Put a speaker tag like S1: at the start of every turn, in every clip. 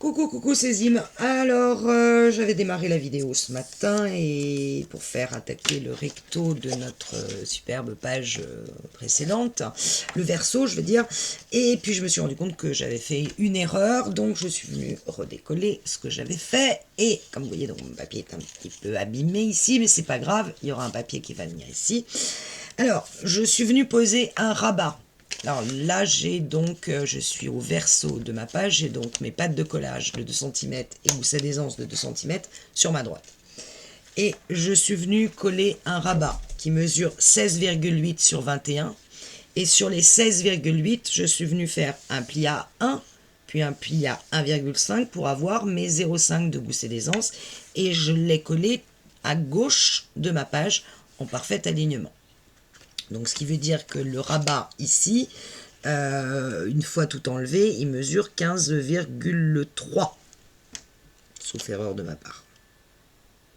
S1: Coucou, coucou, c'est Zim. Alors, j'avais démarré la vidéo ce matin et pour faire attaquer le recto de notre superbe page précédente, le verso, je veux dire, et puis je me suis rendu compte que j'avais fait une erreur, donc je suis venue redécoller ce que j'avais fait, et comme vous voyez, donc mon papier est un petit peu abîmé ici, mais c'est pas grave, il y aura un papier qui va venir ici. Alors, je suis venue poser un rabat. Alors là, j'ai donc, je suis au verso de ma page, j'ai donc mes pattes de collage de 2 cm et gousset d'aisance de 2 cm sur ma droite. Et je suis venu coller un rabat qui mesure 16,8 sur 21. Et sur les 16,8, je suis venu faire un pli à 1, puis un pli à 1,5 pour avoir mes 0,5 de gousset d'aisance. Et je l'ai collé à gauche de ma page en parfait alignement. Donc ce qui veut dire que le rabat ici, une fois tout enlevé, il mesure 15,3. Sauf erreur de ma part.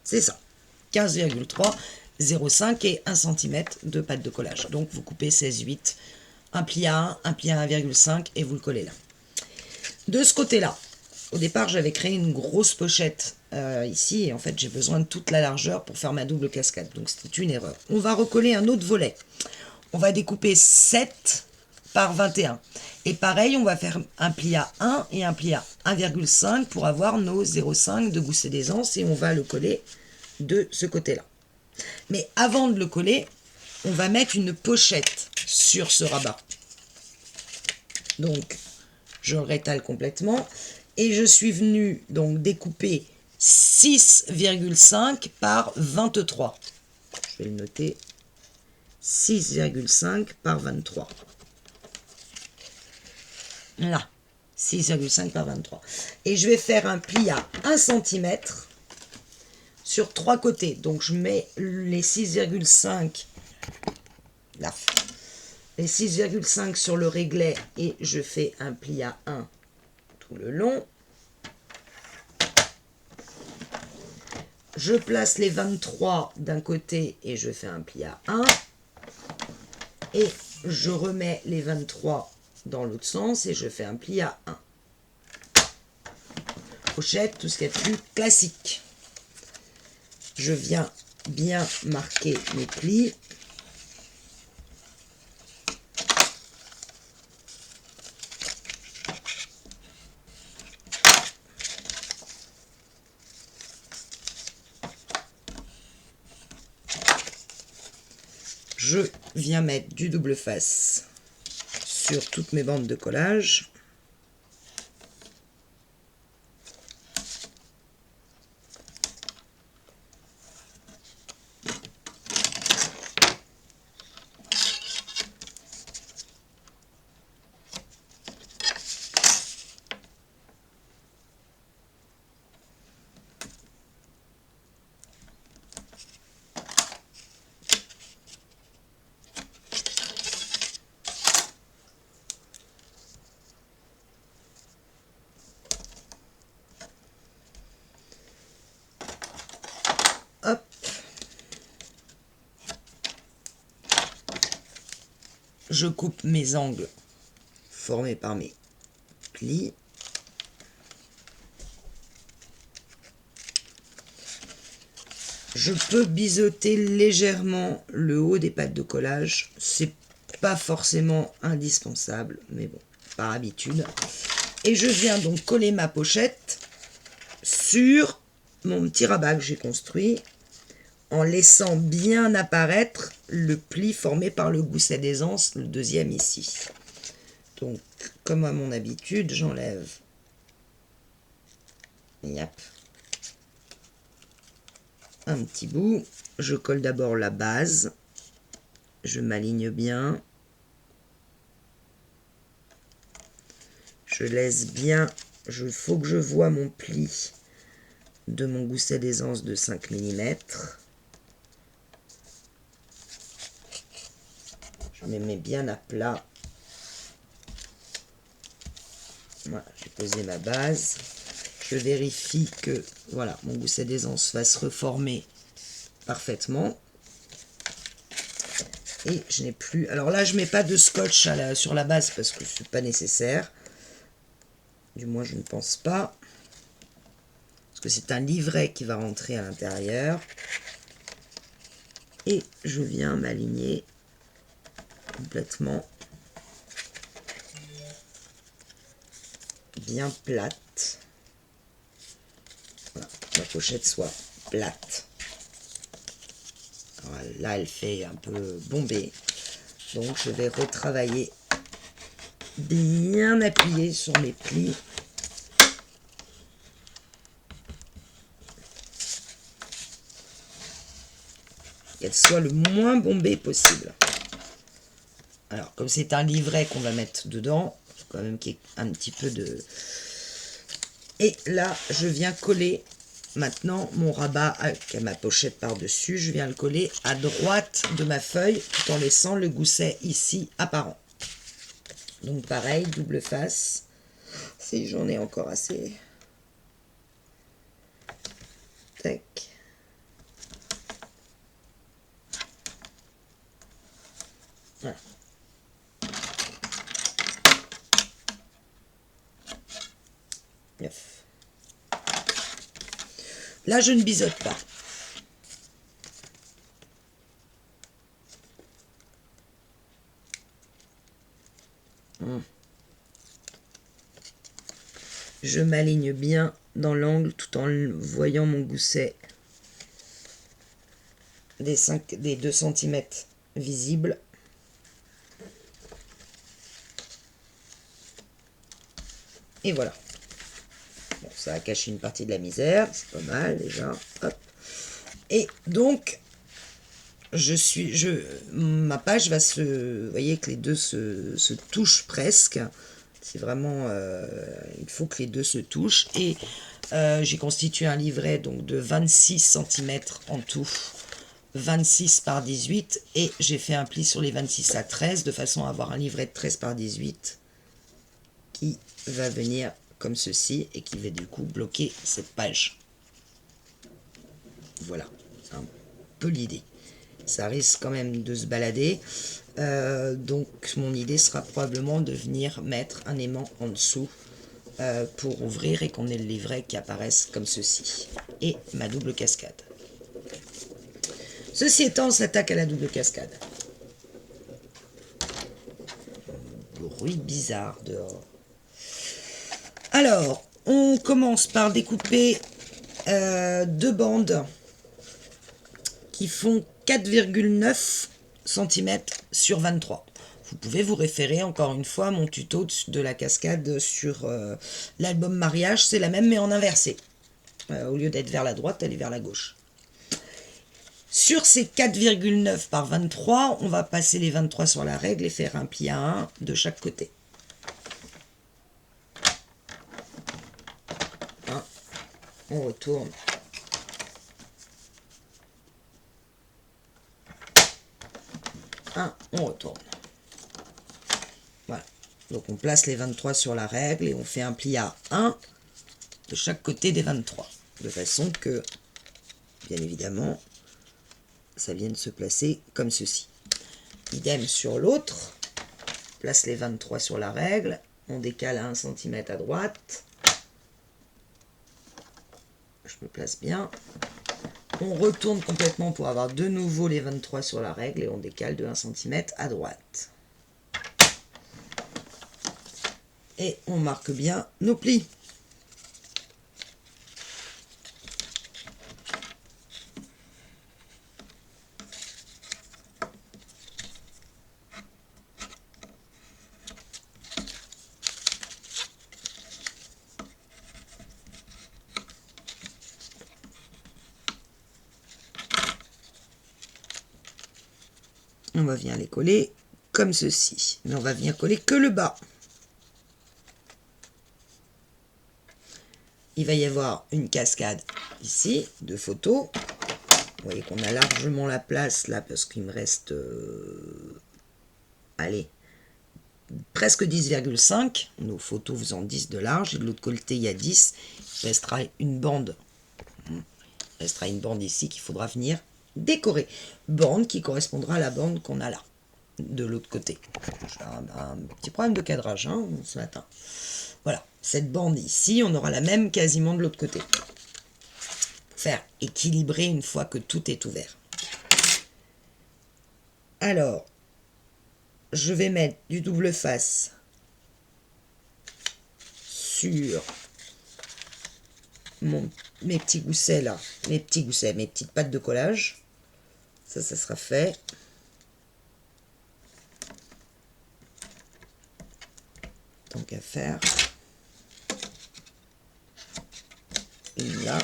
S1: C'est ça. 15,3, 0,5 et 1 cm de pâte de collage. Donc vous coupez 16,8, un pli à 1 pli à 1,5 et vous le collez là. De ce côté-là, au départ j'avais créé une grosse pochette ici et en fait j'ai besoin de toute la largeur pour faire ma double cascade. Donc c'était une erreur. On va recoller un autre volet. On va découper 7 par 21. Et pareil, on va faire un pli à 1 et un pli à 1,5 pour avoir nos 0,5 de gousset d'aisance et on va le coller de ce côté-là. Mais avant de le coller, on va mettre une pochette sur ce rabat. Donc, je rétale complètement et je suis venu donc découper 6,5 par 23. Je vais le noter. 6,5 par 23. Là, 6,5 par 23. Et je vais faire un pli à 1 cm sur 3 côtés. Donc je mets les 6,5 là, les 6,5 sur le réglet et je fais un pli à 1 tout le long. Je place les 23 d'un côté et je fais un pli à 1. Et je remets les 23 dans l'autre sens et je fais un pli à 1. Pochette, tout ce qui est plus classique. Je viens bien marquer mes plis. Je viens mettre du double face sur toutes mes bandes de collage. Hop. Je coupe mes angles formés par mes plis. Je peux biseauter légèrement le haut des pattes de collage. C'est pas forcément indispensable, mais bon, par habitude. Et je viens donc coller ma pochette sur mon petit rabat que j'ai construit en laissant bien apparaître le pli formé par le gousset d'aisance, le deuxième ici. Donc, comme à mon habitude, j'enlève un petit bout. Je colle d'abord la base. Je m'aligne bien. Je laisse bien. Il faut que je voie mon pli de mon gousset d'aisance de 5 mm. Je me mets bien à plat. Voilà, j'ai posé ma base. Je vérifie que voilà, mon gousset d'aisance va se reformer parfaitement. Et je n'ai plus... Alors là, je ne mets pas de scotch sur la base parce que ce n'est pas nécessaire. Du moins, je ne pense pas. Parce que c'est un livret qui va rentrer à l'intérieur. Et je viens m'aligner complètement bien plate. Voilà, que la pochette soit plate. Alors là, elle fait un peu bombée. Donc, je vais retravailler bien appuyé sur mes plis. Qu'elle soit le moins bombée possible. Alors, comme c'est un livret qu'on va mettre dedans, il faut quand même qu'il y ait un petit peu de... Et là, je viens coller maintenant mon rabat avec ma pochette par-dessus. Je viens le coller à droite de ma feuille tout en laissant le gousset ici apparent. Donc pareil, double face. Si j'en ai encore assez. Tac. Voilà. Là, je ne biseaute pas. Je m'aligne bien dans l'angle tout en voyant mon gousset des 2 cm visibles. Et voilà. Bon, ça a caché une partie de la misère, c'est pas mal déjà. Hop. Et donc, ma page va se... Vous voyez que les deux se touchent presque. C'est vraiment... il faut que les deux se touchent. Et j'ai constitué un livret donc, de 26 cm en tout. 26 par 18. Et j'ai fait un pli sur les 26 à 13 de façon à avoir un livret de 13 par 18 qui va venir comme ceci et qui va du coup bloquer cette page. Voilà, c'est un peu l'idée. Ça risque quand même de se balader. Donc mon idée sera probablement de venir mettre un aimant en dessous pour ouvrir et qu'on ait le livret qui apparaisse comme ceci. Et ma double cascade. Ceci étant, on s'attaque à la double cascade. Bruit bizarre dehors. Alors, on commence par découper 2 bandes qui font 4,9 cm sur 23. Vous pouvez vous référer encore une fois à mon tuto de la cascade sur l'album mariage, c'est la même mais en inversé. Au lieu d'être vers la droite, elle est vers la gauche. Sur ces 4,9 par 23, on va passer les 23 sur la règle et faire un pli à 1 de chaque côté. On retourne. On retourne. Voilà. Donc on place les 23 sur la règle et on fait un pli à 1 de chaque côté des 23. De façon que, bien évidemment, ça vienne se placer comme ceci. Idem sur l'autre. Place les 23 sur la règle. On décale à 1 cm à droite. Je me place bien. On retourne complètement pour avoir de nouveau les 23 sur la règle et on décale de 1 cm à droite. Et on marque bien nos plis. On va venir les coller comme ceci. Mais on va venir coller que le bas. Il va y avoir une cascade ici de photos. Vous voyez qu'on a largement la place là parce qu'il me reste allez, presque 10,5. Nos photos faisant 10 de large et de l'autre côté il y a 10. Il restera une bande. Il restera une bande ici qu'il faudra venir décorer. Bande qui correspondra à la bande qu'on a là, de l'autre côté. J'ai un petit problème de cadrage ce matin. Voilà, cette bande ici, on aura la même quasiment de l'autre côté. Pour faire équilibrer une fois que tout est ouvert. Alors, je vais mettre du double face sur mes petits goussets là, mes petites pattes de collage. Ça sera fait. Tant qu'à faire. Une là.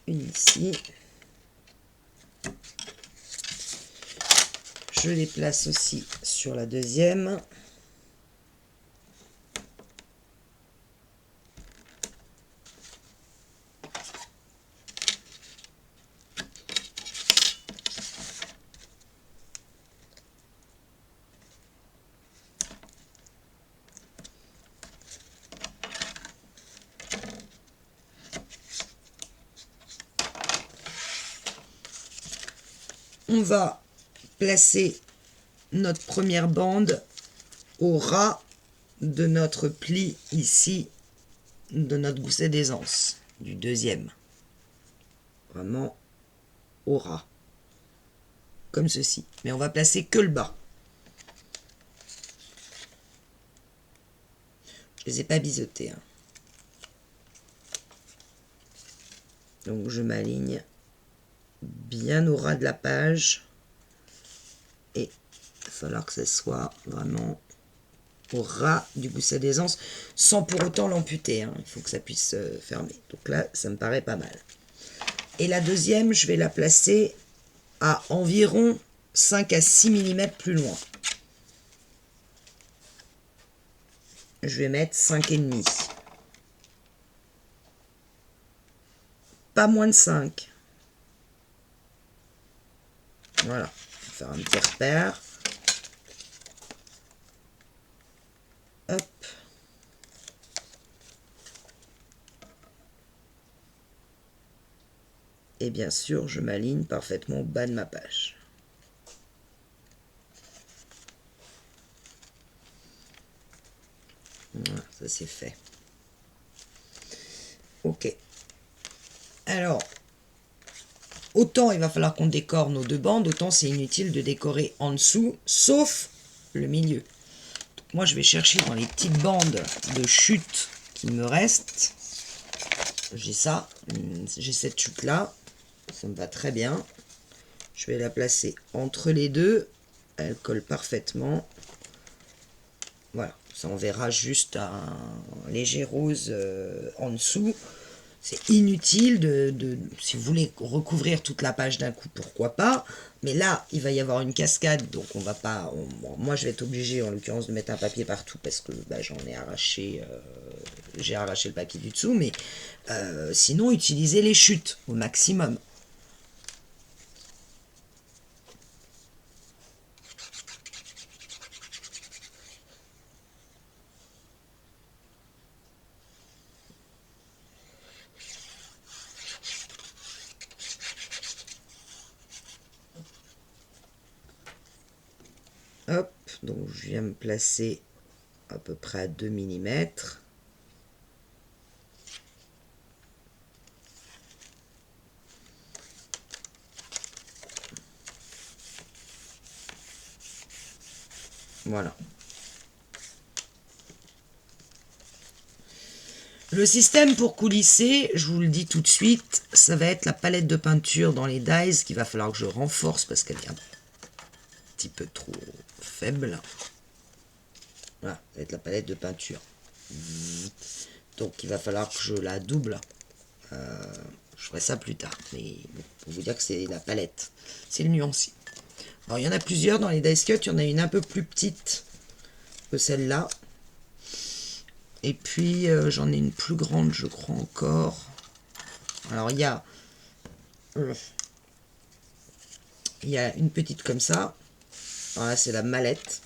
S1: Une ici. Je les place aussi sur la deuxième. On va placer notre première bande au ras de notre pli ici, de notre gousset d'aisance, du deuxième. Vraiment au ras. Comme ceci. Mais on va placer que le bas. Je les ai pas biseautés. Hein. Donc je m'aligne bien au ras de la page. Et il va falloir que ce soit vraiment au ras du gousset d'aisance, sans pour autant l'amputer. Hein. Il faut que ça puisse fermer. Donc là, ça me paraît pas mal. Et la deuxième, je vais la placer à environ 5 à 6 mm plus loin. Je vais mettre 5,5. Pas moins de 5. Voilà, on va faire un petit repère. Hop. Et bien sûr, je m'aligne parfaitement au bas de ma page. Voilà, ça c'est fait. Ok. Alors, autant il va falloir qu'on décore nos deux bandes, autant c'est inutile de décorer en dessous, sauf le milieu. Donc moi, je vais chercher dans les petites bandes de chute qui me restent. J'ai ça, j'ai cette chute-là. Ça me va très bien. Je vais la placer entre les deux. Elle colle parfaitement. Voilà, ça on verra juste un léger rose en dessous. C'est inutile si vous voulez recouvrir toute la page d'un coup, pourquoi pas. Mais là, il va y avoir une cascade, donc on va pas. Moi, je vais être obligée, en l'occurrence, de mettre un papier partout parce que bah, j'en ai arraché. J'ai arraché le papier du dessous, mais sinon, utilisez les chutes au maximum. Hop, donc je viens me placer à peu près à 2 mm. Voilà. Le système pour coulisser, je vous le dis tout de suite, ça va être la palette de peinture dans les dies qu'il va falloir que je renforce parce qu'elle est un petit peu trop faible. Voilà, ça va être la palette de peinture. Donc il va falloir que je la double. Je ferai ça plus tard. Mais bon, pour vous dire que c'est la palette. C'est le nuancier. Alors il y en a plusieurs dans les dice cut. Il y en a une un peu plus petite que celle-là. Et puis j'en ai une plus grande, je crois encore. Alors il y a une petite comme ça. Alors là c'est la mallette.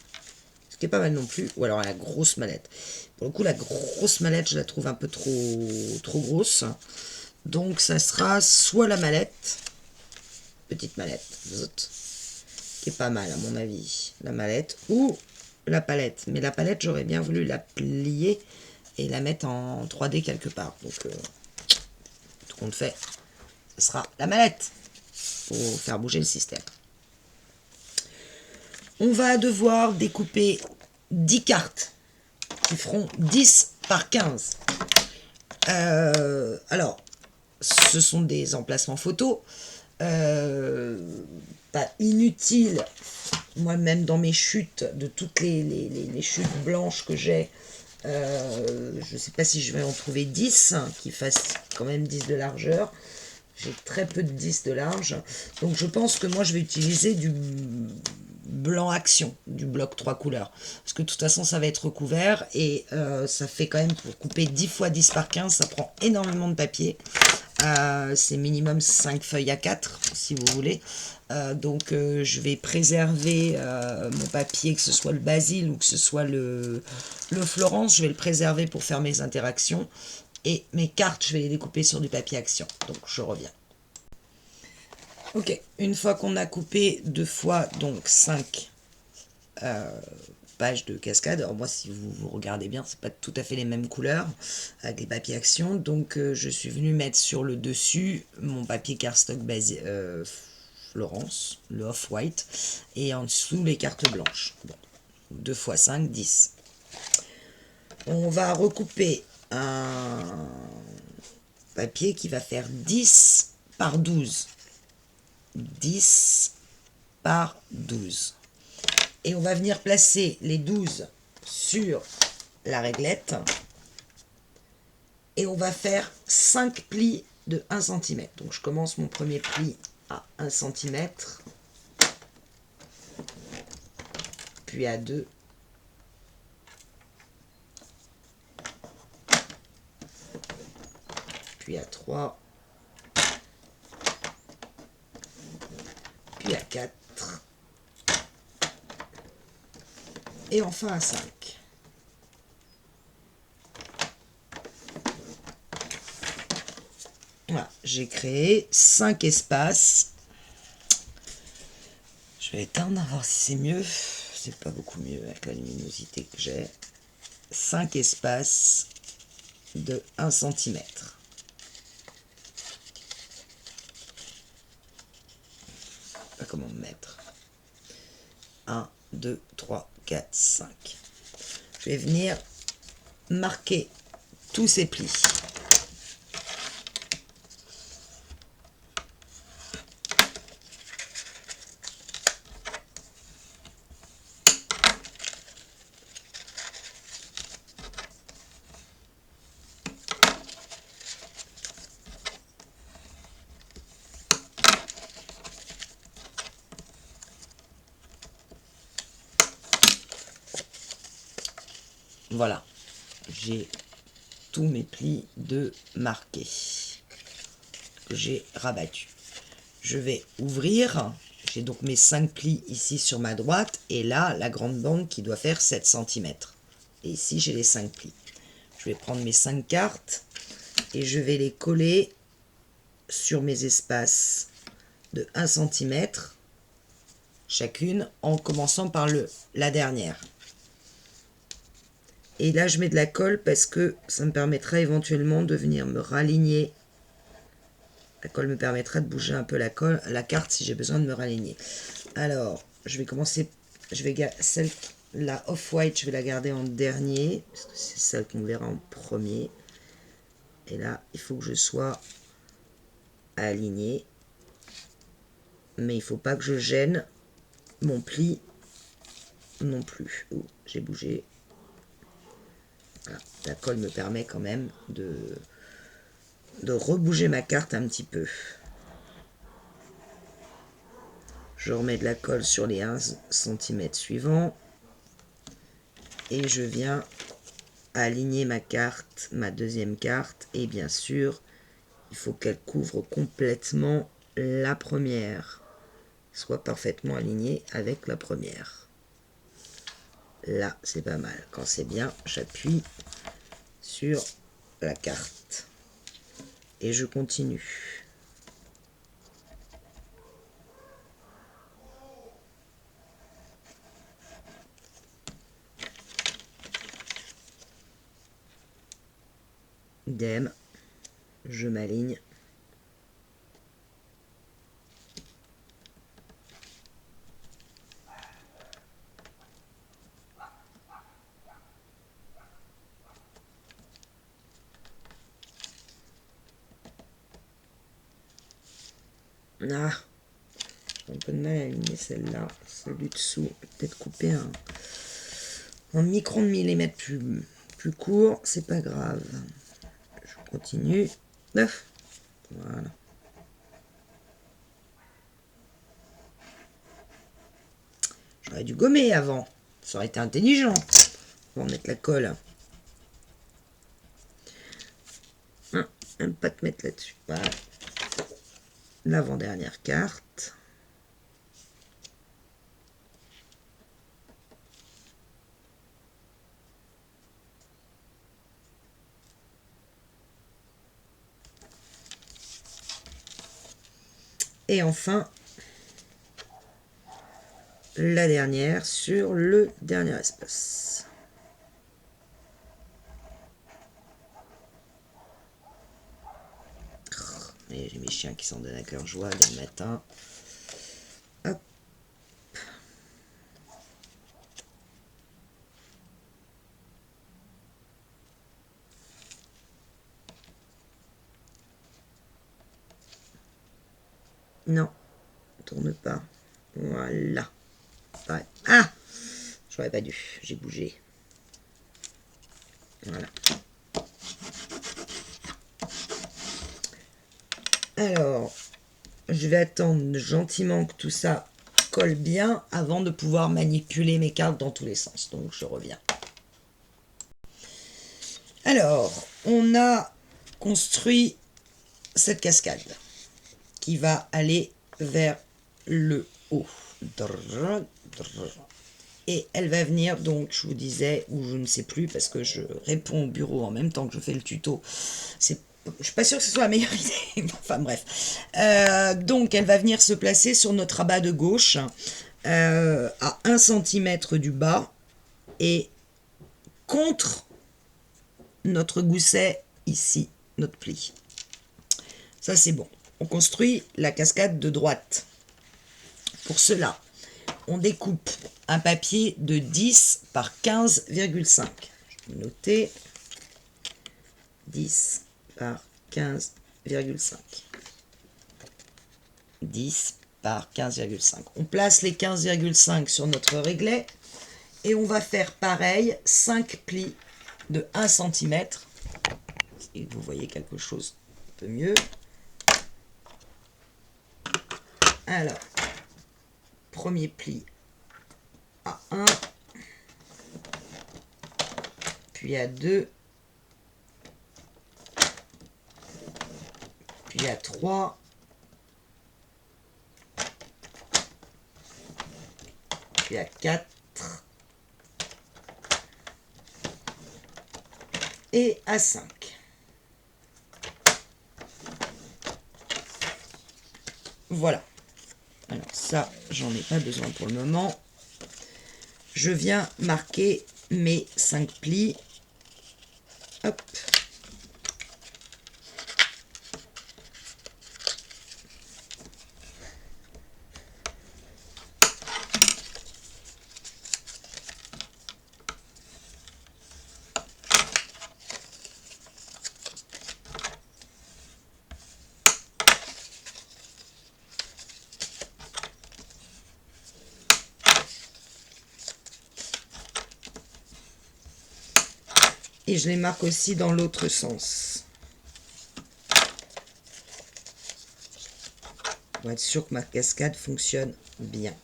S1: Ce qui est pas mal non plus. Ou alors la grosse mallette. Pour le coup la grosse mallette je la trouve un peu trop grosse. Donc ça sera soit la mallette, petite mallette, zut, qui est pas mal à mon avis, la mallette ou la palette. Mais la palette, j'aurais bien voulu la plier et la mettre en 3D quelque part. Donc, tout compte fait, ce sera la mallette pour faire bouger le système. On va devoir découper 10 cartes qui feront 10 par 15. Alors, ce sont des emplacements photos. Pas inutile, moi-même dans mes chutes, de toutes les chutes blanches que j'ai, je ne sais pas si je vais en trouver 10 qui fassent quand même 10 de largeur. J'ai très peu de 10 de large, donc je pense que moi je vais utiliser du blanc action, du bloc 3 couleurs, parce que de toute façon ça va être recouvert, et ça fait quand même, pour couper 10 fois 10 par 15, ça prend énormément de papier. C'est minimum 5 feuilles à 4 si vous voulez, donc je vais préserver mon papier, que ce soit le basil ou que ce soit le Florence, je vais le préserver pour faire mes interactions, et mes cartes je vais les découper sur du papier action. Donc je reviens. Ok, une fois qu'on a coupé 2 fois donc 5 pages de cascade. Alors moi, si vous regardez bien, c'est pas tout à fait les mêmes couleurs avec les papiers action. Donc je suis venu mettre sur le dessus mon papier cardstock Florence, le off-white, et en dessous les cartes blanches. Bon, 2 fois 5, 10. On va recouper un papier qui va faire 10 par 12. 10 par 12. Et on va venir placer les 12 sur la réglette. Et on va faire 5 plis de 1 cm. Donc je commence mon premier pli à 1 cm. Puis à 2. Puis à 3. Puis à 4. Et enfin à 5. Voilà, j'ai créé 5 espaces. Je vais éteindre, voir si c'est mieux. C'est pas beaucoup mieux avec la luminosité que j'ai. 5 espaces de 1 cm. Pas comment mettre. 1, 2, 3, 4, 5. Je vais venir marquer tous ces plis. Voilà, j'ai tous mes plis de marqués que j'ai rabattus. Je vais ouvrir, j'ai donc mes 5 plis ici sur ma droite, et là la grande bande qui doit faire 7 cm. Et ici j'ai les 5 plis. Je vais prendre mes 5 cartes et je vais les coller sur mes espaces de 1 cm chacune, en commençant par la dernière. Et là, je mets de la colle parce que ça me permettra éventuellement de venir me raligner. La colle me permettra de bouger un peu la carte si j'ai besoin de me raligner. Alors, je vais commencer. La off-white, je vais la garder en dernier, parce que c'est celle qu'on verra en premier. Et là, il faut que je sois aligné. Mais il ne faut pas que je gêne mon pli non plus. Oh, j'ai bougé. Voilà, la colle me permet quand même de rebouger ma carte un petit peu. Je remets de la colle sur les 1 cm suivants et je viens aligner ma carte, ma deuxième carte, et bien sûr il faut qu'elle couvre complètement la première, soit parfaitement alignée avec la première. Là c'est pas mal, quand c'est bien j'appuie sur la carte et je continue. idem, je m'aligne. Ah, j'ai un peu de mal à aligner celle-là. Celui dessous, peut-être couper un micron de millimètre plus court, c'est pas grave. Je continue. Voilà. J'aurais dû gommer avant. Ça aurait été intelligent. On va mettre la colle. Même pas te mettre là-dessus. Voilà. L'avant-dernière carte. Et enfin, la dernière sur le dernier espace. Et j'ai mes chiens qui s'en donnent à cœur joie dès le matin. Hop. Non, tourne pas. Voilà. Ouais. Ah, j'aurais pas dû, j'ai bougé. Voilà. Alors, je vais attendre gentiment que tout ça colle bien avant de pouvoir manipuler mes cartes dans tous les sens. Donc, je reviens. Alors, on a construit cette cascade qui va aller vers le haut. Et elle va venir, donc je vous disais, ou je ne sais plus, parce que je réponds au bureau en même temps que je fais le tuto. Je ne suis pas sûre que ce soit la meilleure idée. Enfin bref. Donc elle va venir se placer sur notre rabat de gauche, à 1 cm du bas, et contre notre gousset ici, notre pli. Ça c'est bon. On construit la cascade de droite. Pour cela, on découpe un papier de 10 par 15,5. Je vais noter 10 par 15,5. 10 par 15,5. On place les 15,5 sur notre réglet et on va faire pareil, 5 plis de 1 cm. Si vous voyez quelque chose un peu mieux. Alors, premier pli à 1, puis à 2, puis à 3, puis à 4, et à 5. Voilà. Alors ça, j'en ai pas besoin pour le moment. Je viens marquer mes 5 plis. Hop. Et je les marque aussi dans l'autre sens. Pour être sûr que ma cascade fonctionne bien.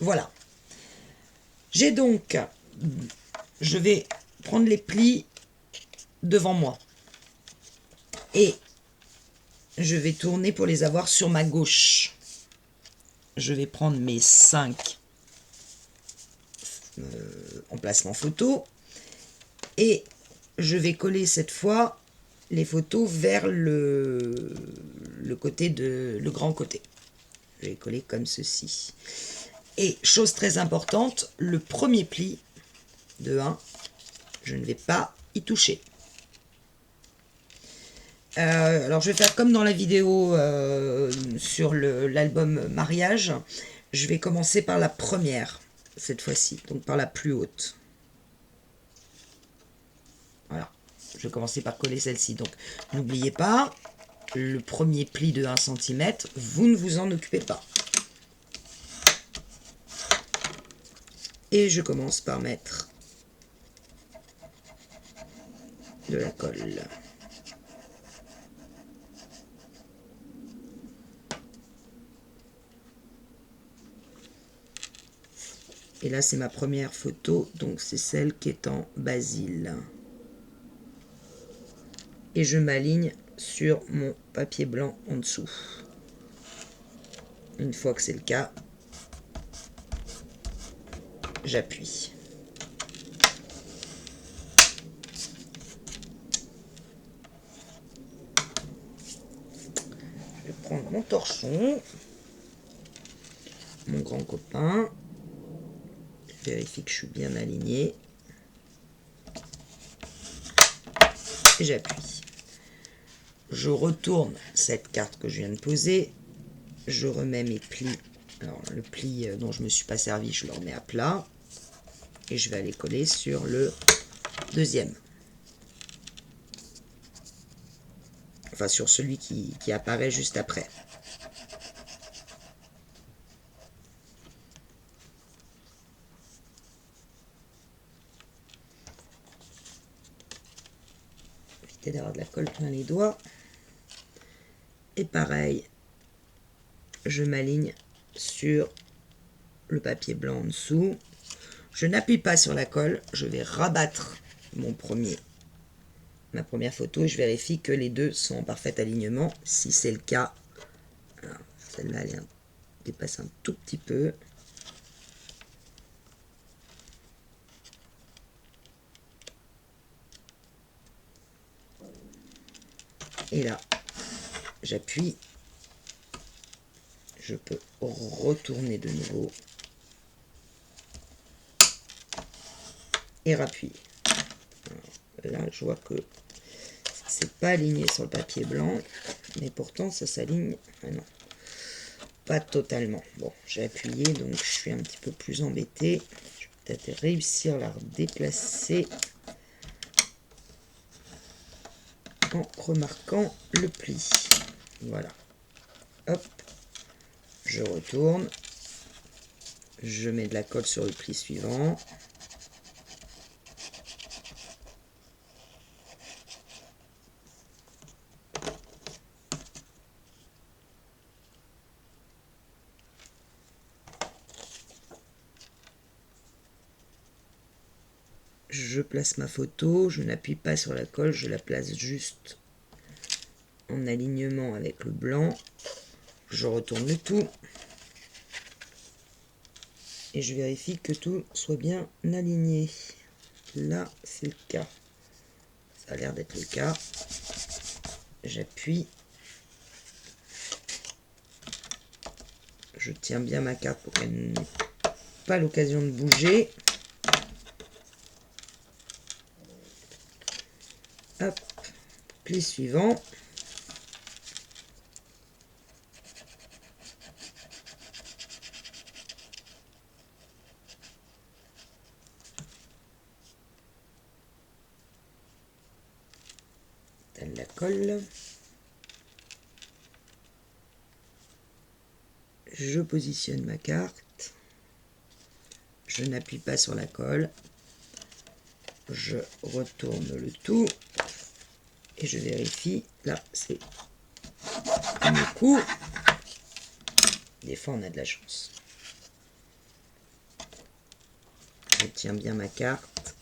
S1: Voilà. J'ai donc, je vais prendre les plis devant moi. Et je vais tourner pour les avoir sur ma gauche. Je vais prendre mes 5 emplacements photo. Et je vais coller cette fois les photos vers le grand côté. Je vais coller comme ceci. Et chose très importante, le premier pli de 1, je ne vais pas y toucher. Alors je vais faire comme dans la vidéo sur l'album mariage. Je vais commencer par la première cette fois-ci, donc par la plus haute. Voilà, je vais commencer par coller celle-ci. Donc n'oubliez pas, le premier pli de 1 cm, vous ne vous en occupez pas. Et je commence par mettre de la colle. Et là, c'est ma première photo, donc c'est celle qui est en basil. Et je m'aligne sur mon papier blanc en dessous. Une fois que c'est le cas, j'appuie. Je vais prendre mon torchon, mon grand copain. Je vérifie que je suis bien aligné. Et j'appuie. Je retourne cette carte que je viens de poser. Je remets mes plis. Alors le pli dont je ne me suis pas servi, je le remets à plat. Et je vais aller coller sur le deuxième. Enfin sur celui qui apparaît juste après. Évitez d'avoir de la colle plein les doigts. Et pareil, je m'aligne sur le papier blanc en dessous. Je n'appuie pas sur la colle, je vais rabattre ma première photo et je vérifie que les deux sont en parfait alignement. Si c'est le cas, celle-là elle dépasse un tout petit peu. Et là, j'appuie. Je peux retourner de nouveau. Et rappuyer. Alors, là, je vois que c'est pas aligné sur le papier blanc, mais pourtant ça s'aligne. Ah non, pas totalement. Bon, j'ai appuyé, donc je suis un petit peu plus embêté. Je vais peut-être réussir à la redéplacer en remarquant le pli. Voilà. Hop, je retourne. Je mets de la colle sur le pli suivant. Je place ma photo, je n'appuie pas sur la colle, je la place juste en alignement avec le blanc. Je retourne le tout et je vérifie que tout soit bien aligné. Là, c'est le cas. Ça a l'air d'être le cas. J'appuie. Je tiens bien ma carte pour qu'elle n'ait pas l'occasion de bouger. Hop, pli suivant. Telle la colle. Je positionne ma carte. Je n'appuie pas sur la colle. Je retourne le tout. Et je vérifie. Là, c'est un coup. Des fois, on a de la chance. Je tiens bien ma carte.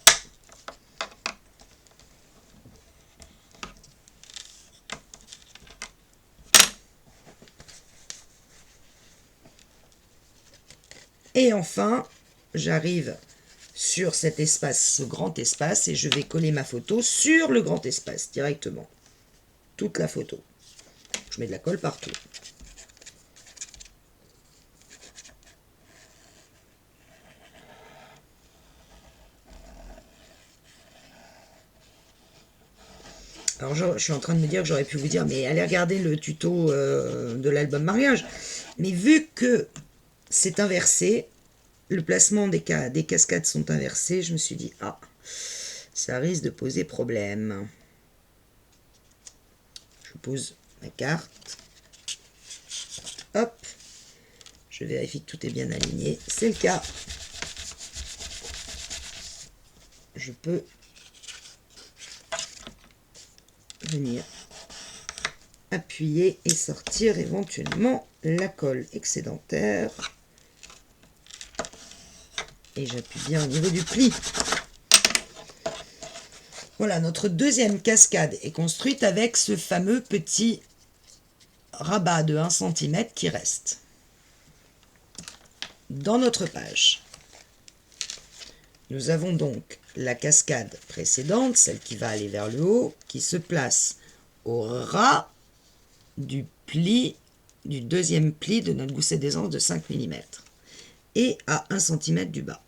S1: Et enfin, j'arrive sur cet espace, ce grand espace, et je vais coller ma photo sur le grand espace directement. Toute la photo. je mets de la colle partout. Alors je suis en train de me dire que j'aurais pu vous dire, mais allez regarder le tuto de l'album mariage. Mais vu que c'est inversé, le placement des cascades sont inversés, je me suis dit, ah, ça risque de poser problème. Je pose ma carte. Hop. Je vérifie que tout est bien aligné. C'est le cas. Je peux venir appuyer et sortir éventuellement la colle excédentaire. Et j'appuie bien au niveau du pli. Voilà, notre deuxième cascade est construite avec ce fameux petit rabat de 1 cm qui reste. Dans notre page, nous avons donc la cascade précédente, celle qui va aller vers le haut, qui se place au ras du pli, du deuxième pli de notre gousset d'aisance de 5 mm et à 1 cm du bas.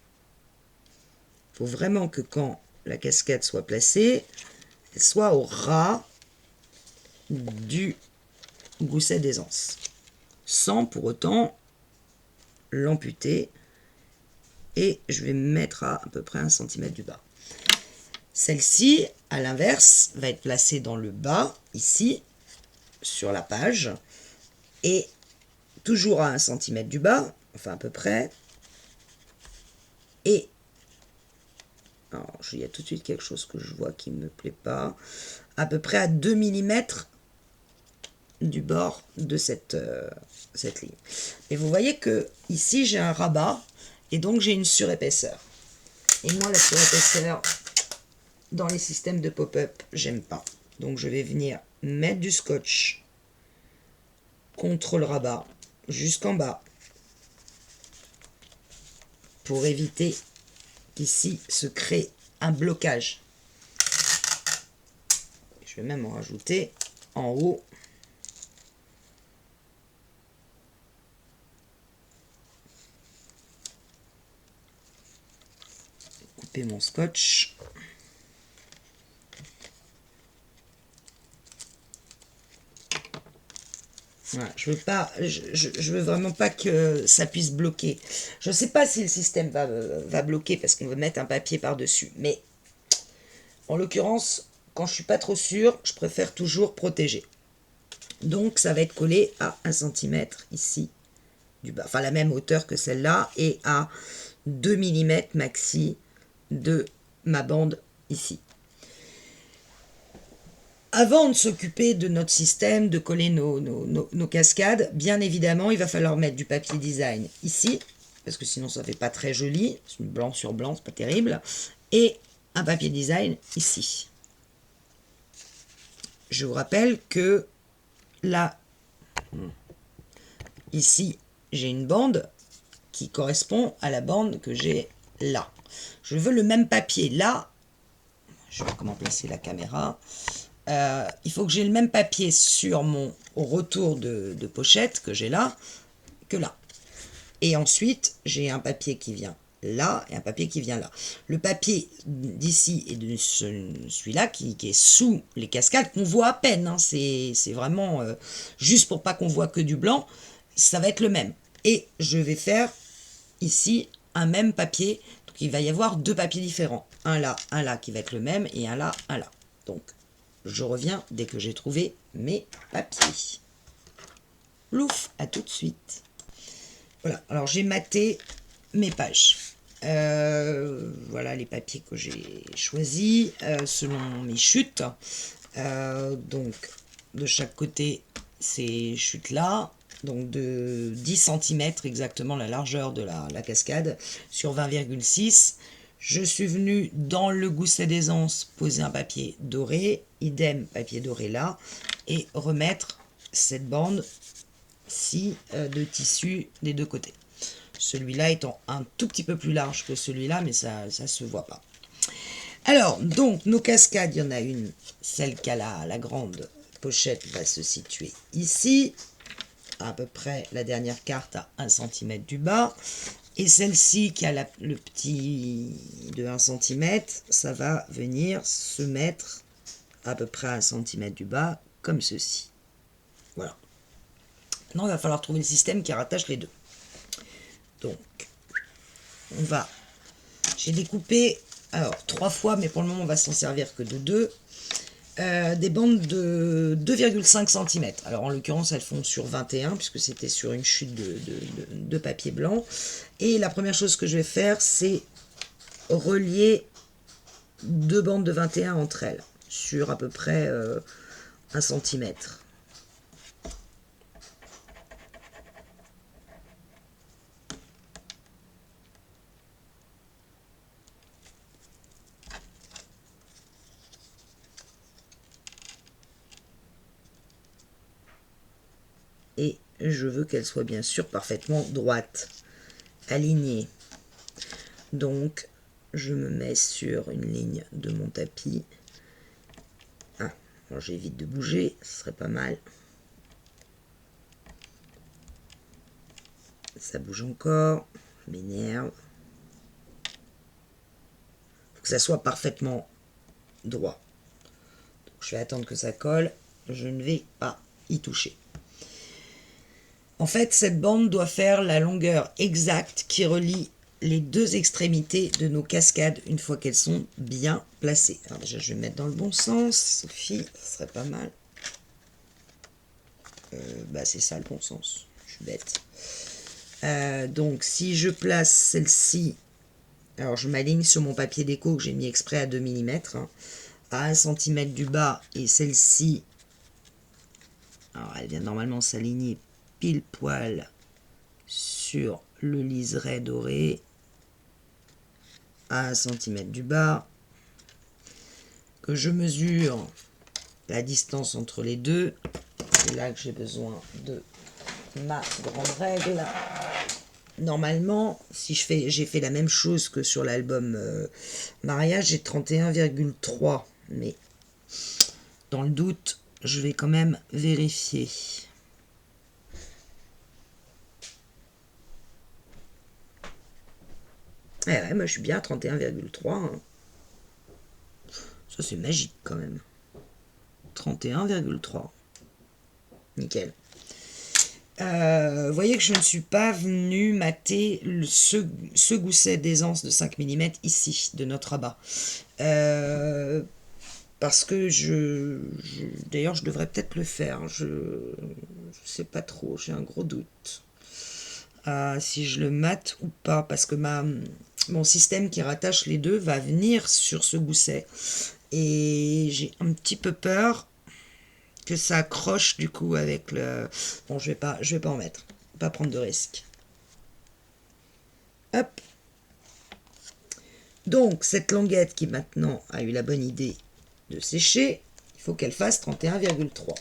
S1: Il faut vraiment que quand la cascade soit placée, elle soit au ras du gousset d'aisance, sans pour autant l'amputer. Et je vais me mettre à peu près 1 cm du bas. Celle-ci, à l'inverse, va être placée dans le bas, ici, sur la page, et toujours à 1 cm du bas, enfin à peu près, et alors, il y a tout de suite quelque chose que je vois qui ne me plaît pas, à peu près à 2 mm du bord de cette ligne. Et vous voyez que ici j'ai un rabat, et donc j'ai une surépaisseur. Et moi, la surépaisseur, dans les systèmes de pop-up, j'aime pas. Donc je vais venir mettre du scotch contre le rabat, jusqu'en bas, pour éviter qu'ici se crée un blocage. Je vais même en rajouter en haut. Couper mon scotch. Voilà, je veux vraiment pas que ça puisse bloquer. Je ne sais pas si le système va bloquer parce qu'on veut mettre un papier par-dessus. Mais en l'occurrence, quand je suis pas trop sûre, je préfère toujours protéger. Donc ça va être collé à 1 cm ici du bas. Enfin la même hauteur que celle-là et à 2 mm maxi de ma bande ici. Avant de s'occuper de notre système, de coller nos cascades, bien évidemment, il va falloir mettre du papier design ici, parce que sinon ça ne fait pas très joli, blanc sur blanc, c'est pas terrible, et un papier design ici. Je vous rappelle que là, ici, j'ai une bande qui correspond à la bande que j'ai là. Je veux le même papier. Là, je vais voir comment placer la caméra. Il faut que j'ai le même papier sur mon retour de pochette que j'ai là, que là. Et ensuite, j'ai un papier qui vient là et un papier qui vient là. Le papier d'ici et de celui-là qui est sous les cascades, qu'on voit à peine, hein, c'est vraiment juste pour pas qu'on voit que du blanc, ça va être le même. Et je vais faire ici un même papier, donc il va y avoir deux papiers différents. Un là qui va être le même et un là. Donc, je reviens dès que j'ai trouvé mes papiers. Louf, à tout de suite. Voilà, alors j'ai maté mes pages. Voilà les papiers que j'ai choisis selon mes chutes. Donc, de chaque côté, ces chutes-là. Donc, de 10 cm exactement la largeur de la cascade sur 20,6. Je suis venue dans le gousset d'aisance poser un papier doré, idem papier doré là, et remettre cette bande-ci de tissu des deux côtés. Celui-là étant un tout petit peu plus large que celui-là, mais ça ne se voit pas. Alors, donc, nos cascades, il y en a une, celle qui a la grande pochette va se situer ici, à peu près la dernière carte à 1 cm du bas. Et celle-ci qui a le petit de 1 cm, ça va venir se mettre à peu près à 1 cm du bas, comme ceci. Voilà. Maintenant, il va falloir trouver le système qui rattache les deux. Donc, j'ai découpé, alors 3 fois, mais pour le moment, on va s'en servir que de 2. Des bandes de 2,5 cm. Alors en l'occurrence elles font sur 21 puisque c'était sur une chute de papier blanc. Et la première chose que je vais faire, c'est relier 2 bandes de 21 entre elles sur à peu près 1 cm. Et je veux qu'elle soit bien sûr parfaitement droite, alignée. Donc, je me mets sur une ligne de mon tapis. Ah, bon, j'évite de bouger, ce serait pas mal. Ça bouge encore, je m'énerve. Faut que ça soit parfaitement droit. Donc, je vais attendre que ça colle, je ne vais pas y toucher. En fait, cette bande doit faire la longueur exacte qui relie les deux extrémités de nos cascades une fois qu'elles sont bien placées. Alors déjà, je vais mettre dans le bon sens. Sophie, ça serait pas mal. Bah, c'est ça le bon sens. Je suis bête. Donc, si je place celle-ci, alors je m'aligne sur mon papier déco que j'ai mis exprès à 2 mm, hein, à 1 cm du bas, et celle-ci, alors elle vient normalement s'aligner pile poil sur le liseré doré à 1 cm du bas, que je mesure la distance entre les deux. C'est là que j'ai besoin de ma grande règle. Normalement, si j'ai fait la même chose que sur l'album mariage, j'ai 31,3, mais dans le doute, je vais quand même vérifier. Eh ouais, moi je suis bien à 31,3. Hein. Ça c'est magique quand même. 31,3. Nickel. Vous voyez que je ne suis pas venu mater ce gousset d'aisance de 5 mm ici, de notre rabat. Parce que d'ailleurs je devrais peut-être le faire. Je sais pas trop, j'ai un gros doute. Si je le mate ou pas, parce que mon système qui rattache les deux va venir sur ce gousset. Et j'ai un petit peu peur que ça accroche du coup avec le... Bon, je vais pas en mettre. Pas prendre de risque. Hop. Donc, cette languette qui maintenant a eu la bonne idée de sécher, il faut qu'elle fasse 31,3.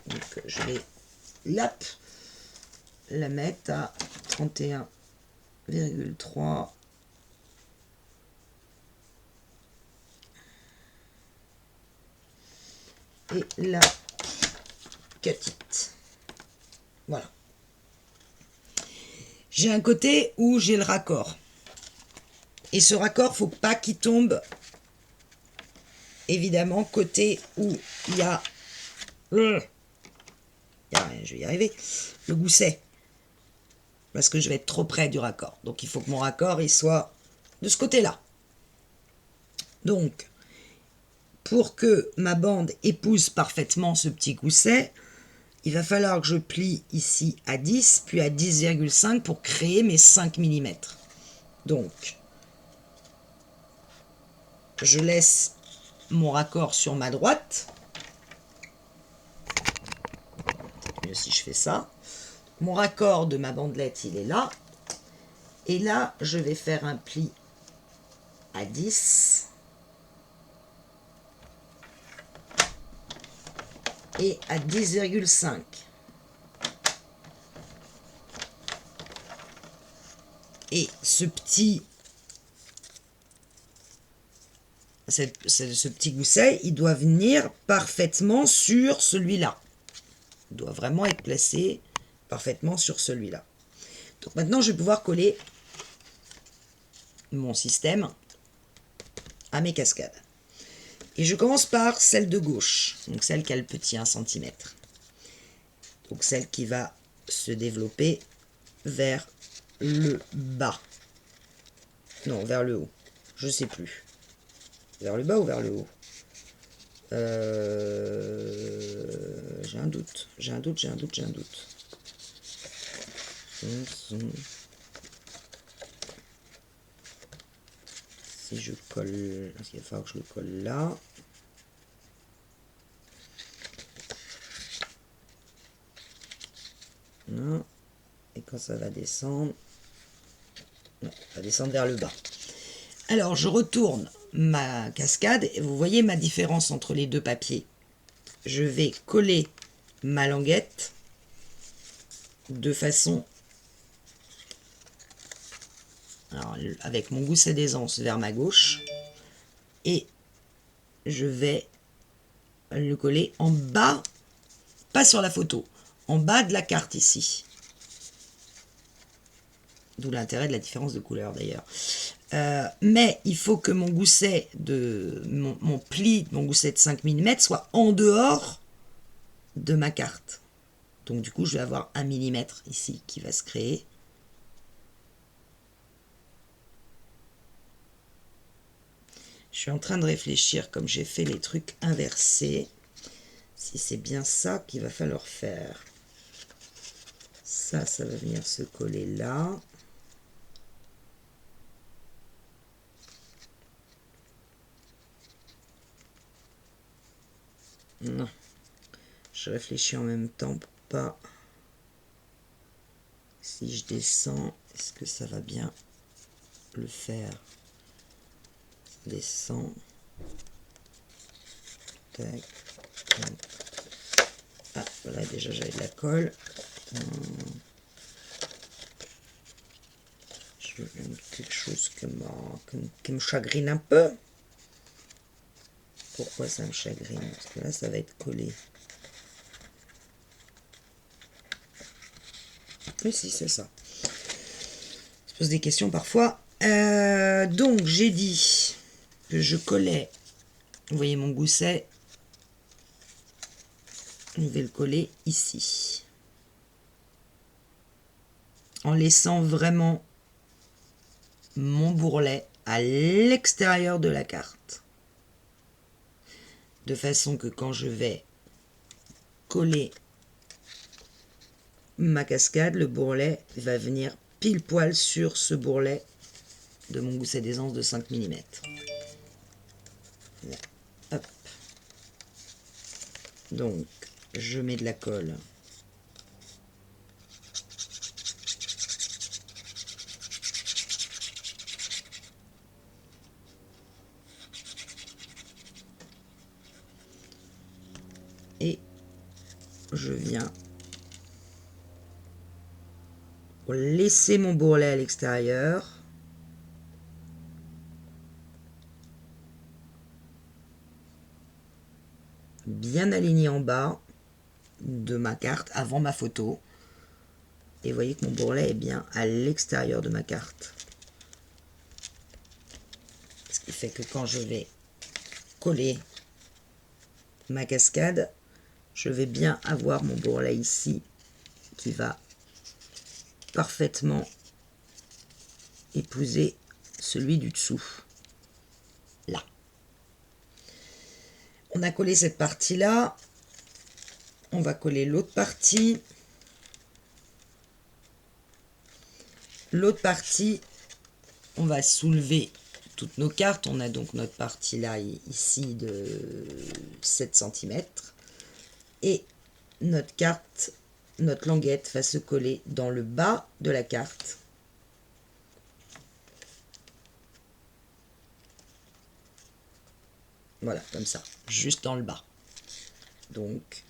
S1: Donc, je vais la mettre à 31,3. Et la cut it. Voilà. J'ai un côté où j'ai le raccord. Et ce raccord, faut pas qu'il tombe, évidemment, côté où il y a... je vais y arriver. Le gousset. Parce que je vais être trop près du raccord. Donc il faut que mon raccord il soit de ce côté-là. Donc, pour que ma bande épouse parfaitement ce petit gousset, il va falloir que je plie ici à 10, puis à 10,5 pour créer mes 5 mm. Donc, je laisse mon raccord sur ma droite. Peut-être mieux si je fais ça. Mon raccord de ma bandelette, il est là. Et là, je vais faire un pli à 10. Et à 10,5. Et ce petit ce petit gousset, il doit venir parfaitement sur celui-là. Il doit vraiment être placé parfaitement sur celui-là. Donc maintenant, je vais pouvoir coller mon système à mes cascades. Et je commence par celle de gauche, donc celle qui a le petit 1 cm. Donc celle qui va se développer vers le bas. Non, vers le haut. Je ne sais plus. Vers le bas ou vers le haut? J'ai un doute. J'ai un doute. Si je colle... Parce qu'il va falloir que je le colle là. Non. Et quand ça va descendre... Non, ça va descendre vers le bas. Alors, je retourne ma cascade et vous voyez ma différence entre les deux papiers. Je vais coller ma languette de façon... Alors, avec mon gousset d'aisance vers ma gauche. Et je vais le coller en bas, pas sur la photo, en bas de la carte ici. D'où l'intérêt de la différence de couleur d'ailleurs. Mais il faut que mon gousset mon pli, mon gousset de 5 mm soit en dehors de ma carte. Donc du coup, je vais avoir 1 mm ici qui va se créer. Je suis en train de réfléchir, comme j'ai fait les trucs inversés, si c'est bien ça qu'il va falloir faire. Ça va venir se coller là. Non. Je réfléchis en même temps pour pas... Si je descends, est-ce que ça va bien le faire? Descends. Tac. Ah, voilà, déjà j'avais de la colle. Je veux quelque chose qui me chagrine un peu. Pourquoi ça me chagrine? Parce que là, ça va être collé. Mais si, c'est ça. Je pose des questions parfois. Donc, j'ai dit que je collais. Vous voyez mon gousset. Je vais le coller ici. En laissant vraiment mon bourrelet à l'extérieur de la carte. De façon que quand je vais coller ma cascade, le bourrelet va venir pile poil sur ce bourrelet de mon gousset d'aisance de 5 mm. Hop. Donc, je mets de la colle. Et je viens laisser mon bourrelet à l'extérieur. Bien aligné en bas de ma carte avant ma photo. Et vous voyez que mon bourrelet est bien à l'extérieur de ma carte. Ce qui fait que quand je vais coller ma cascade, je vais bien avoir mon bourrelet ici qui va parfaitement épouser celui du dessous. Là. On a collé cette partie-là. On va coller l'autre partie. L'autre partie, on va soulever toutes nos cartes. On a donc notre partie là, ici, de 7 cm. Et notre carte, notre languette va se coller dans le bas de la carte. Voilà, comme ça, juste dans le bas. Donc,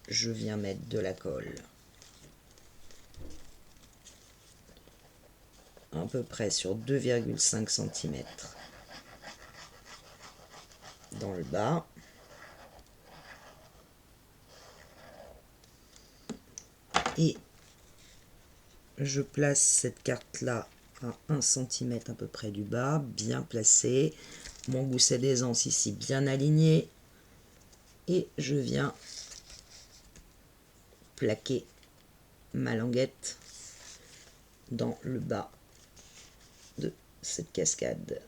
S1: je viens mettre de la colle à peu près sur 2,5 cm dans le bas. Et je place cette carte-là à 1 cm à peu près du bas, bien placé. Mon gousset d'aisance ici bien aligné. Et je viens plaquer ma languette dans le bas de cette cascade.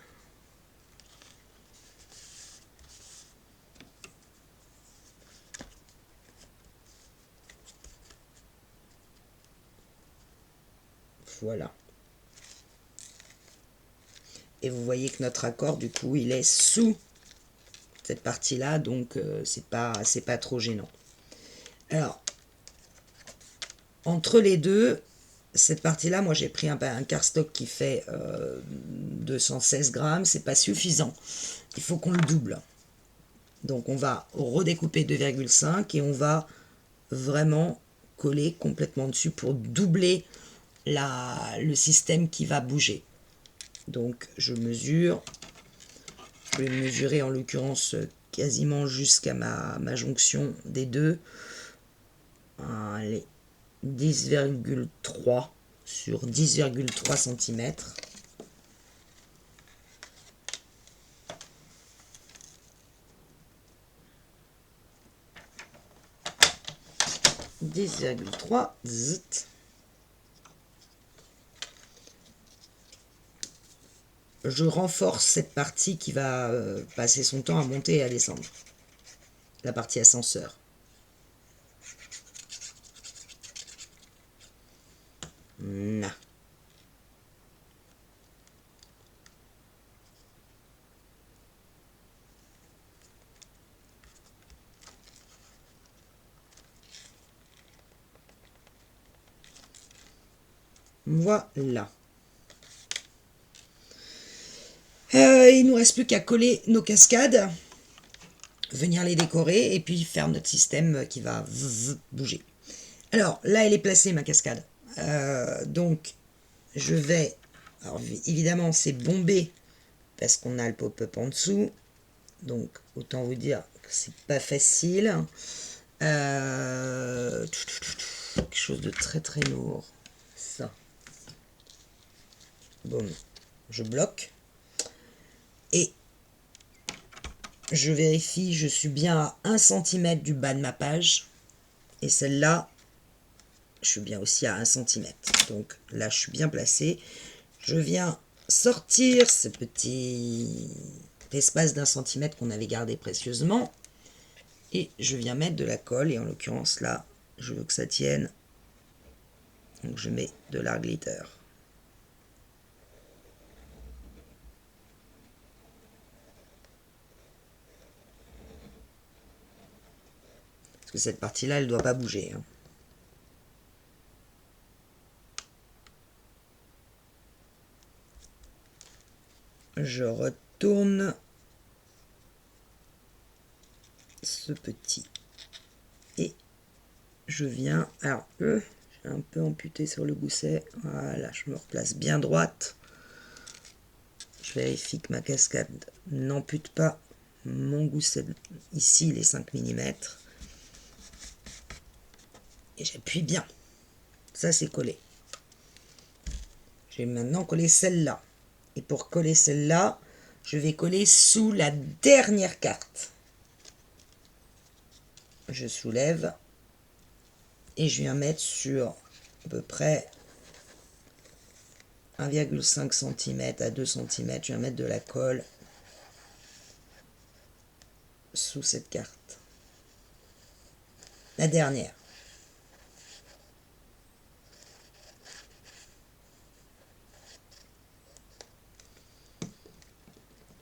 S1: Voilà. Et vous voyez que notre accord, du coup, il est sous cette partie-là, donc c'est pas trop gênant. Alors, entre les deux, cette partie-là, moi j'ai pris un cardstock qui fait 216 grammes, c'est pas suffisant. Il faut qu'on le double. Donc on va redécouper 2,5 et on va vraiment coller complètement dessus pour doubler le système qui va bouger. Donc je mesure, je vais mesurer en l'occurrence quasiment jusqu'à ma jonction des deux. Allez, 10,3 sur 10,3 cm. Je renforce cette partie qui va passer son temps à monter et à descendre. La partie ascenseur. Nah. Voilà. Il nous reste plus qu'à coller nos cascades, venir les décorer et puis faire notre système qui va bouger. Alors là, elle est placée ma cascade. Donc je vais, alors évidemment c'est bombé parce qu'on a le pop-up en dessous, donc autant vous dire que c'est pas facile. Quelque chose de très très lourd, ça. Bon, je bloque et je vérifie, je suis bien à 1 cm du bas de ma page et celle-là je suis bien aussi à 1 cm, donc là je suis bien placé. Je viens sortir ce petit espace d'1 cm qu'on avait gardé précieusement et je viens mettre de la colle, et en l'occurrence là je veux que ça tienne, donc je mets de l'art glitter. Parce que cette partie là elle ne doit pas bouger, hein. Je retourne ce petit et je viens, alors j'ai un peu amputé sur le gousset, voilà, je me replace bien droite, je vérifie que ma cascade n'ampute pas mon gousset, ici les 5 mm, et j'appuie bien, ça c'est collé. Je vais maintenant coller celle-là, et pour coller celle-là je vais coller sous la dernière carte. Je soulève et je viens mettre sur à peu près 1,5 cm à 2 cm, je viens mettre de la colle sous cette carte. La dernière.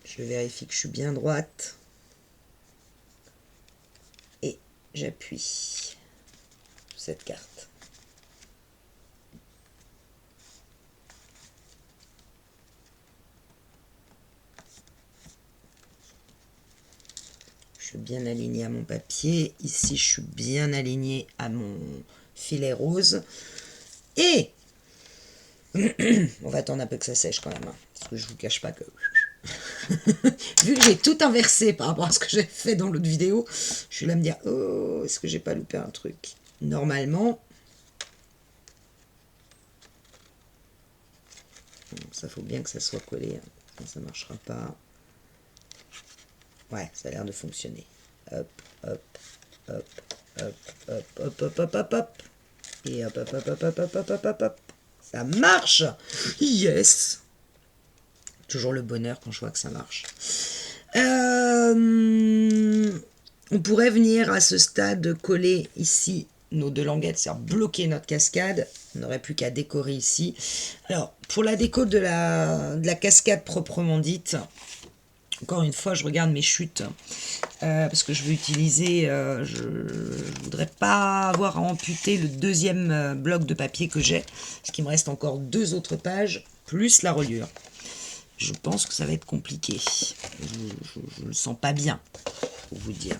S1: Je vérifie que je suis bien droite et j'appuie sur cette carte. Je suis bien aligné à mon papier. Ici, je suis bien aligné à mon filet rose. Et on va attendre un peu que ça sèche quand même, hein, parce que je vous cache pas que Vu que j'ai tout inversé par rapport à ce que j'ai fait dans l'autre vidéo, je suis là à me dire, oh, est-ce que j'ai pas loupé un truc? Normalement, ça faut bien que ça soit collé, hein. Sinon ça marchera pas. Ouais, ça a l'air de fonctionner. Hop, hop, hop, hop, hop, hop, hop, hop, hop, hop. Et hop, hop, hop, hop, hop, hop, hop, hop, hop, hop. Ça marche! Yes! Toujours le bonheur quand je vois que ça marche. On pourrait venir à ce stade coller ici nos deux languettes, c'est-à-dire bloquer notre cascade. On n'aurait plus qu'à décorer ici. Alors, pour la déco de la cascade proprement dite, encore une fois, je regarde mes chutes parce que je veux utiliser, je ne voudrais pas avoir à amputer le deuxième bloc de papier que j'ai, parce qu'il me reste encore 2 autres pages, plus la reliure. Je pense que ça va être compliqué. Je le sens pas bien, pour vous dire.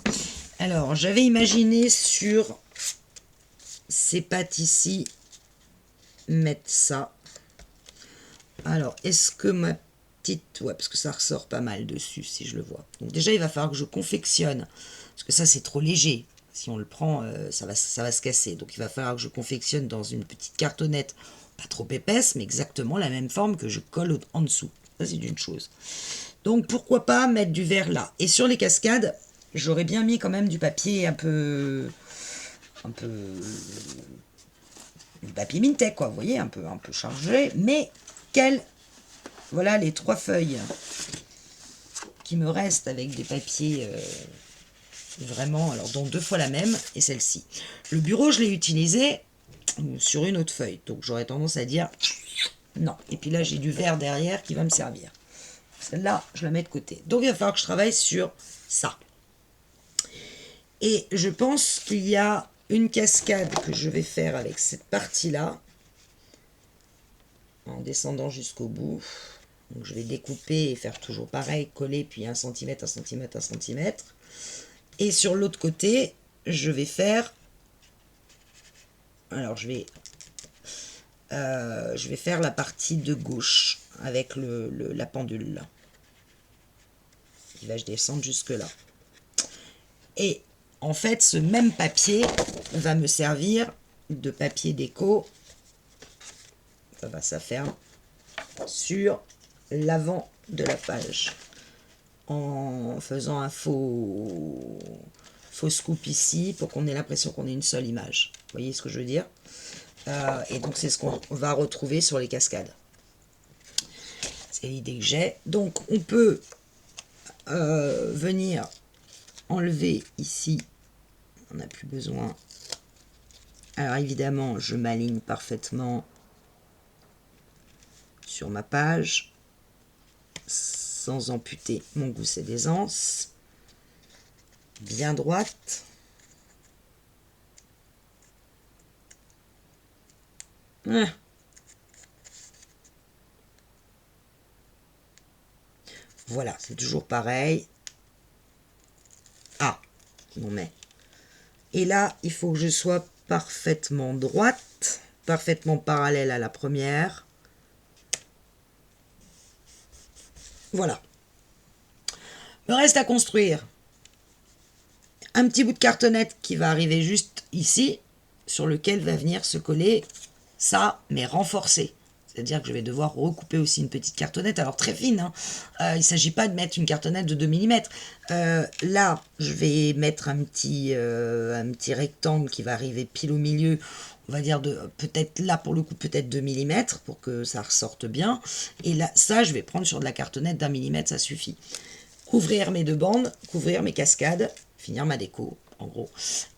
S1: Alors, j'avais imaginé sur ces pattes ici, mettre ça. Alors, est-ce que ma petite... Ouais, parce que ça ressort pas mal dessus, si je le vois. Donc déjà, il va falloir que je confectionne, parce que ça, c'est trop léger. Si on le prend, ça va se casser. Donc, il va falloir que je confectionne dans une petite cartonnette, pas trop épaisse, mais exactement la même forme que je colle en dessous. Ça, c'est une chose. Donc, pourquoi pas mettre du verre là. Et sur les cascades, j'aurais bien mis quand même du papier un peu du papier Mintech, quoi. Vous voyez, un peu chargé. Mais voilà les 3 feuilles qui me restent avec des papiers vraiment, alors dont 2 fois la même, et celle-ci. Le bureau, je l'ai utilisé sur une autre feuille. Donc, j'aurais tendance à dire... Non. Et puis là, j'ai du verre derrière qui va me servir. Celle-là, je la mets de côté. Donc, il va falloir que je travaille sur ça. Et je pense qu'il y a une cascade que je vais faire avec cette partie-là. En descendant jusqu'au bout. Donc, je vais découper et faire toujours pareil. Coller, puis 1 cm, 1 cm, 1 cm. Et sur l'autre côté, je vais faire... Alors, je vais faire la partie de gauche avec la pendule là. Qui va descendre jusque là. Et en fait, ce même papier va me servir de papier déco. Ça va, ça ferme. Sur l'avant de la page. En faisant un faux scoop ici pour qu'on ait l'impression qu'on ait une seule image. Vous voyez ce que je veux dire? Et donc, c'est ce qu'on va retrouver sur les cascades. C'est l'idée que j'ai. Donc, on peut venir enlever ici. On n'a plus besoin. Alors, évidemment, je m'aligne parfaitement sur ma page sans amputer mon gousset d'aisance. Bien droite. Voilà, c'est toujours pareil. Ah, on met. Et là, il faut que je sois parfaitement droite, parfaitement parallèle à la première. Voilà. Me reste à construire un petit bout de cartonnette qui va arriver juste ici, sur lequel va venir se coller ça, mais renforcé. C'est-à-dire que je vais devoir recouper aussi une petite cartonnette, alors très fine, hein. Il ne s'agit pas de mettre une cartonnette de 2 mm. Là, je vais mettre un petit rectangle qui va arriver pile au milieu, on va dire peut-être là pour le coup, peut-être 2 mm pour que ça ressorte bien. Et là, ça, je vais prendre sur de la cartonnette d'1 mm, ça suffit. Couvrir mes 2 bandes, couvrir mes cascades, finir ma déco. En gros.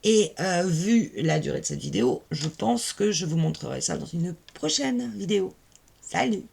S1: Et vu la durée de cette vidéo, je pense que je vous montrerai ça dans une prochaine vidéo. Salut!